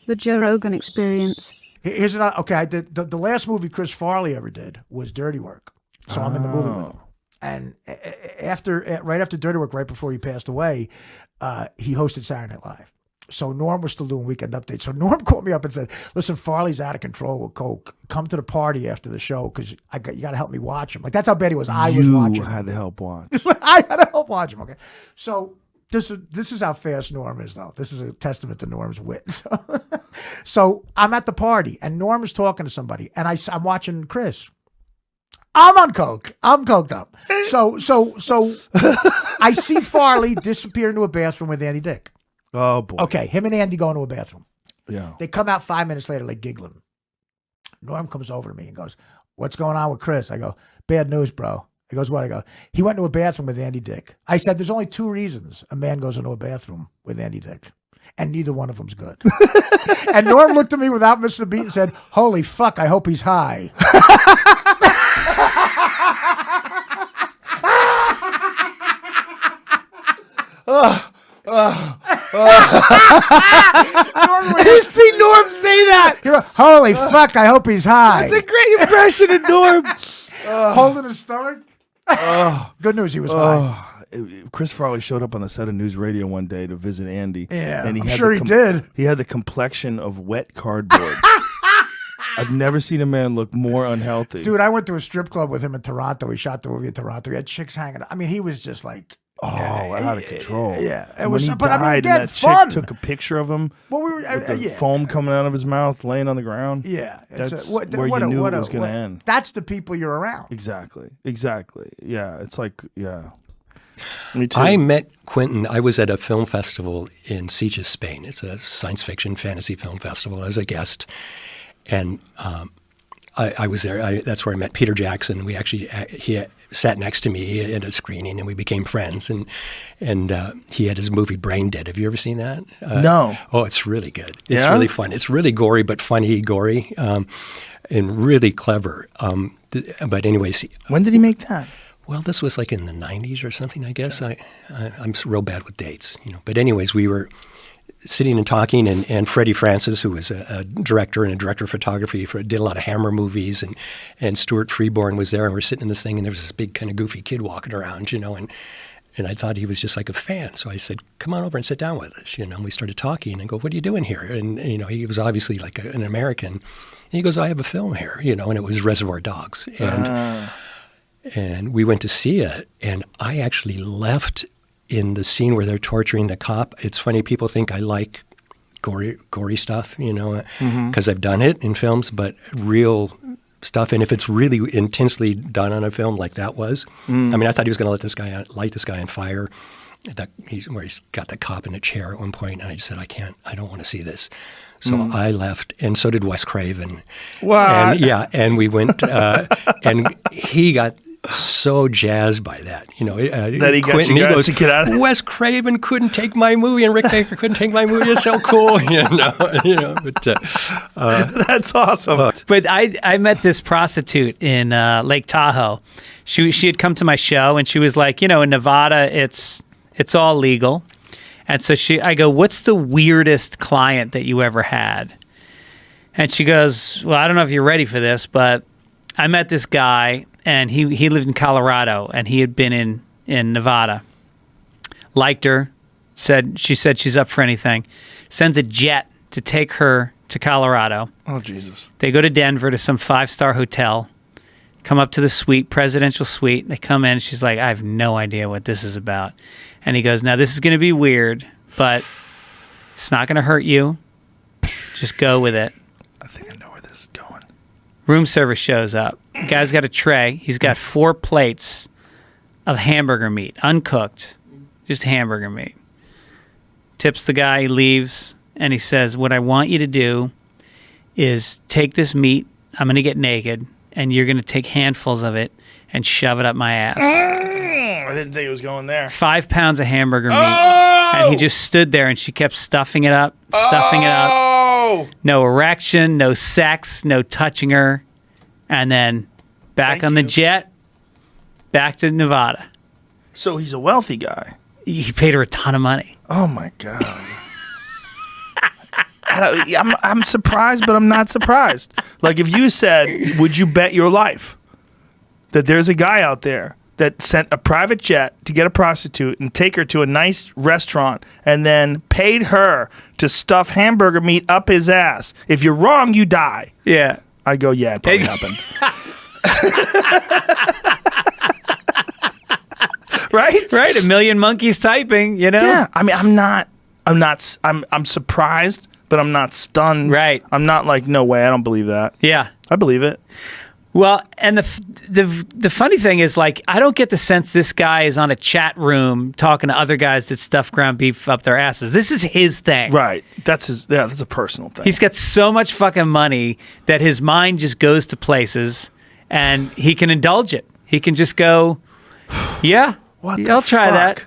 The Joe Rogan Experience. Here's another. Okay, I did the last movie Chris Farley ever did was Dirty Work. So I'm in the movie with him. And right after Dirty Work, right before he passed away, he hosted Saturday Night Live. So Norm was still doing Weekend Update. So Norm called me up and said, "Listen, Farley's out of control with coke. Come to the party after the show because you got to help me watch him." Like that's how bad he was. I was watching. You had to help watch. I had to help watch him. Okay, so this is how fast Norm is, though. This is a testament to Norm's wit. So I'm at the party and Norm is talking to somebody, and I'm watching Chris. I'm on coke. I'm coked up. So I see Farley disappear into a bathroom with Andy Dick. Oh boy. Okay, him and Andy go into a bathroom. Yeah. They come out 5 minutes later, like giggling. Norm comes over to me and goes, "What's going on with Chris?" I go, "Bad news, bro." He goes, "What?" I go, "He went into a bathroom with Andy Dick." I said, "There's only 2 reasons a man goes into a bathroom with Andy Dick, and neither one of them's good." And Norm looked at me without missing a beat and said, "Holy fuck, I hope he's high." You see Norm say that. Holy fuck, I hope he's high. That's a great impression of Norm. Holding his stomach. Good news, he was high. Chris Farley showed up on the set of News Radio one day to visit Andy. Yeah, and I'm sure he did. He had the complexion of wet cardboard. I've never seen a man look more unhealthy. Dude, I went to a strip club with him in Toronto. We shot the movie in Toronto. We had chicks hanging. I mean, he was just like... out of control. Yeah. It was, when he but died, I mean, again, and that fun. chick took a picture of him with the yeah. foam coming out of his mouth, laying on the ground. Yeah. That's where you knew it was going to end. That's the people you're around. Exactly. Yeah, it's like, yeah. Me too. I met Quentin. I was at a film festival in Sitges, Spain. It's a science fiction fantasy film festival as a guest. And I was there. That's where I met Peter Jackson. We actually he sat next to me at a screening, and we became friends. And he had his movie Brain Dead. Have you ever seen that? No. Oh, it's really good. It's really fun. It's really gory, but funny gory, and really clever. But anyways, when did he make that? Well, this was like in the 90s or something, I guess. I'm real bad with dates, But anyways, we were sitting and talking, and Freddie Francis, who was a director and a director of photography, did a lot of Hammer movies, and Stuart Freeborn was there, and we're sitting in this thing, and there was this big kind of goofy kid walking around, and I thought he was just like a fan. So I said, "Come on over and sit down with us," and we started talking, and go, "What are you doing here?" And, he was obviously like an American. And he goes, "I have a film here," and it was Reservoir Dogs. And we went to see it, and I actually left in the scene where they're torturing the cop. It's funny, people think I like gory stuff, because I've done it in films, but real stuff, and if it's really intensely done on a film like that was, I mean, I thought he was going to light this guy on fire, where he's got the cop in a chair at one point, and I just said, I don't want to see this. So I left, and so did Wes Craven. What? And we went, and he got so jazzed by that, that he got you guys to get out of it. Wes Craven couldn't take my movie, and Rick Baker couldn't take my movie. It's so cool, But that's awesome. But I met this prostitute in Lake Tahoe. She had come to my show, and she was like, in Nevada, it's all legal. And so I go, "What's the weirdest client that you ever had?" And she goes, "Well, I don't know if you're ready for this, but I met this guy, and he lived in Colorado, and he had been in Nevada. Liked her, she said she's up for anything. Sends a jet to take her to Colorado. Oh, Jesus. They go to Denver to some 5-star hotel, come up to the suite, presidential suite. They come in, she's like, "I have no idea what this is about." And he goes, "Now, this is going to be weird, but it's not going to hurt you. Just go with it." I think I know where this is going. Room service shows up. Guy's got a tray. He's got 4 plates of hamburger meat, uncooked, just hamburger meat. Tips the guy, he leaves, and he says, "What I want you to do is take this meat. I'm going to get naked, and you're going to take handfuls of it and shove it up my ass." I didn't think it was going there. 5 pounds of hamburger meat. And he just stood there, and she kept stuffing it up. No erection, no sex, no touching her. And then back on the jet, back to Nevada. So he's a wealthy guy. He paid her a ton of money. Oh, my God. I'm surprised, but I'm not surprised. Like if you said, would you bet your life that there's a guy out there that sent a private jet to get a prostitute and take her to a nice restaurant and then paid her to stuff hamburger meat up his ass? If you're wrong, you die. Yeah. I go, yeah, it probably happened. Right? Right. 1 million monkeys typing, Yeah. I mean, I'm surprised, but I'm not stunned. Right. I'm not like, no way, I don't believe that. Yeah. I believe it. Well, and the funny thing is, like, I don't get the sense this guy is on a chat room talking to other guys that stuff ground beef up their asses. This is his thing. Right. That's a personal thing. He's got so much fucking money that his mind just goes to places and he can indulge it. He can just go, yeah, I'll try that.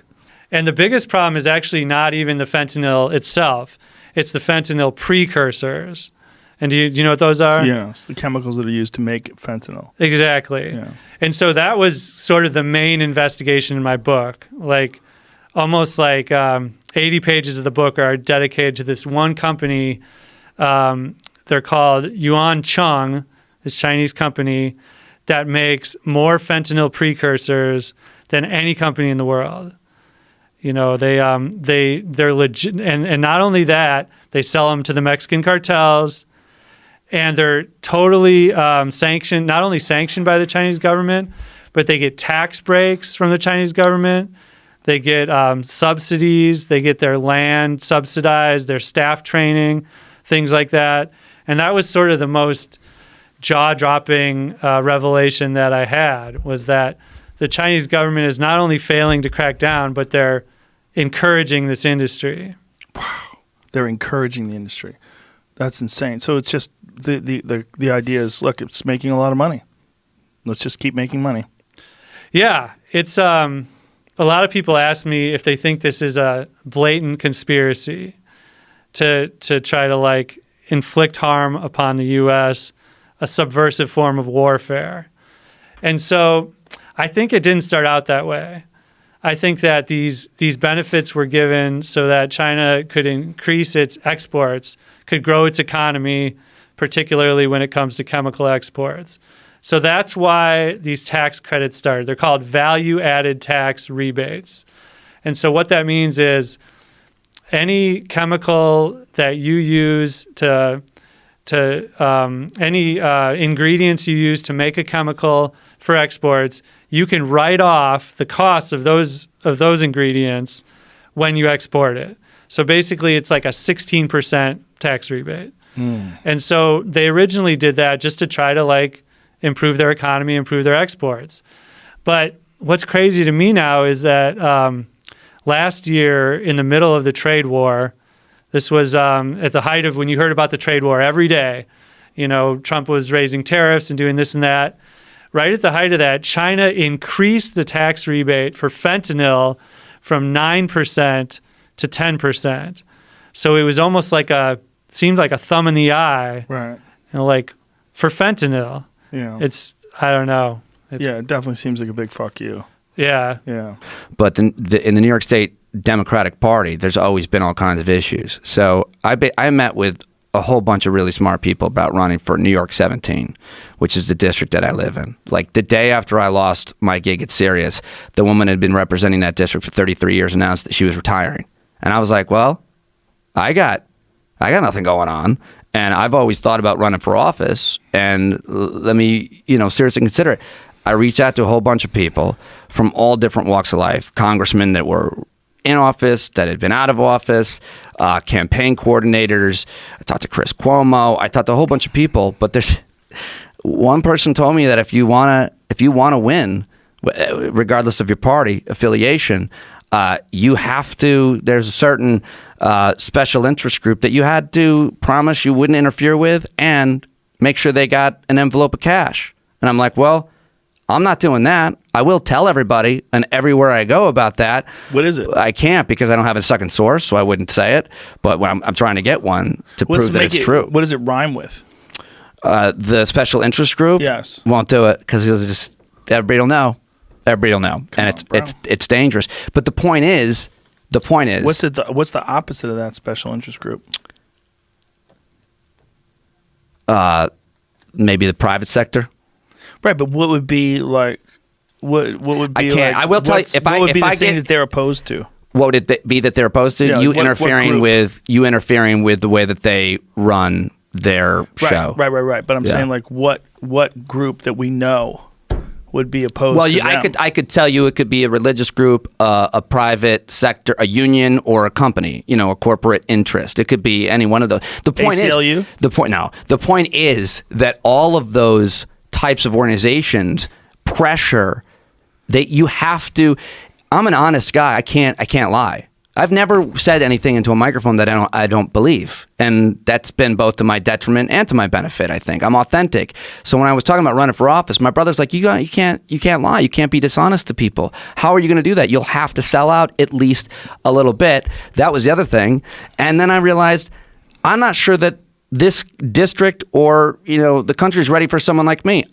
And the biggest problem is actually not even the fentanyl itself. It's the fentanyl precursors. And do you know what those are? Yeah, it's the chemicals that are used to make fentanyl. Exactly. Yeah. And so that was sort of the main investigation in my book. Like almost like 80 pages of the book are dedicated to this one company. They're called Yuan Cheng, this Chinese company that makes more fentanyl precursors than any company in the world. You know, they're legit, and not only that, they sell them to the Mexican cartels. And they're totally sanctioned, not only sanctioned by the Chinese government, but they get tax breaks from the Chinese government. They get subsidies. They get their land subsidized, their staff training, things like that. And that was sort of the most jaw-dropping revelation that I had, was that the Chinese government is not only failing to crack down, but they're encouraging this industry. Wow. They're encouraging the industry. That's insane. So it's just the idea is, look, it's making a lot of money. Let's just keep making money. Yeah, it's a lot of people ask me if they think this is a blatant conspiracy to try to like inflict harm upon the U.S., a subversive form of warfare. And so I think it didn't start out that way. I think that these benefits were given so that China could increase its exports, could grow its economy, particularly when it comes to chemical exports. So that's why these tax credits started. They're called value-added tax rebates. And so what that means is any chemical that you use any ingredients you use to make a chemical for exports, you can write off the cost of those ingredients when you export it. So basically, it's like a 16% tax rebate. And so they originally did that just to try to like improve their economy, improve their exports. But what's crazy to me now is that last year, in the middle of the trade war, this was at the height of when you heard about the trade war every day. You know, Trump was raising tariffs and doing this and that. Right at the height of that, China increased the tax rebate for fentanyl from 9% to 10%. So it was almost like seemed like a thumb in the eye. Right. You know, like for fentanyl. Yeah. I don't know. Yeah, it definitely seems like a big fuck you. Yeah. Yeah. But in the New York State Democratic Party, there's always been all kinds of issues. So I met with a whole bunch of really smart people about running for New York 17, which is the district that I live in. Like the day after I lost my gig at Sirius, the woman had been representing that district for 33 years, announced that she was retiring. And I was like, well, I got nothing going on. And I've always thought about running for office, and let me, seriously consider it. I reached out to a whole bunch of people from all different walks of life, congressmen that were in office, that had been out of office, campaign coordinators. I talked to Chris Cuomo. I talked to a whole bunch of people, but there's one person told me that if you want to win, regardless of your party affiliation, you have to, there's a certain special interest group that you had to promise you wouldn't interfere with and make sure they got an envelope of cash. And I'm like, well, I'm not doing that. I will tell everybody and everywhere I go about that. What is it? I can't because I don't have a second source, so I wouldn't say it. But when I'm trying to get one to prove that it's true. What does it rhyme with? The special interest group? Yes. Won't do it because everybody will know. Everybody will know. And it's dangerous. But the point is. What's the opposite of that special interest group? maybe the private sector. Right, but what would be like? What would be? I can't. Like, I will tell you if what would be if the I thing get that they're opposed to. What would it be that they're opposed to? Yeah, you what interfering group? interfering with the way that they run their show. Right. But I'm saying like what group that we know would be opposed to them? I could tell you it could be a religious group, a private sector, a union, or a company. A corporate interest. It could be any one of those. The point ACLU? is the point is that all of those types of organizations pressure that you have to. I'm an honest guy. I can't lie. I've never said anything into a microphone that I don't believe, and that's been both to my detriment and to my benefit. I think I'm authentic. So when I was talking about running for office, my brother's like, you can't lie. You can't be dishonest to people. How are you going to do that? You'll have to sell out at least a little bit. That was the other thing, and then I realized I'm not sure that this district or the country is ready for someone like me.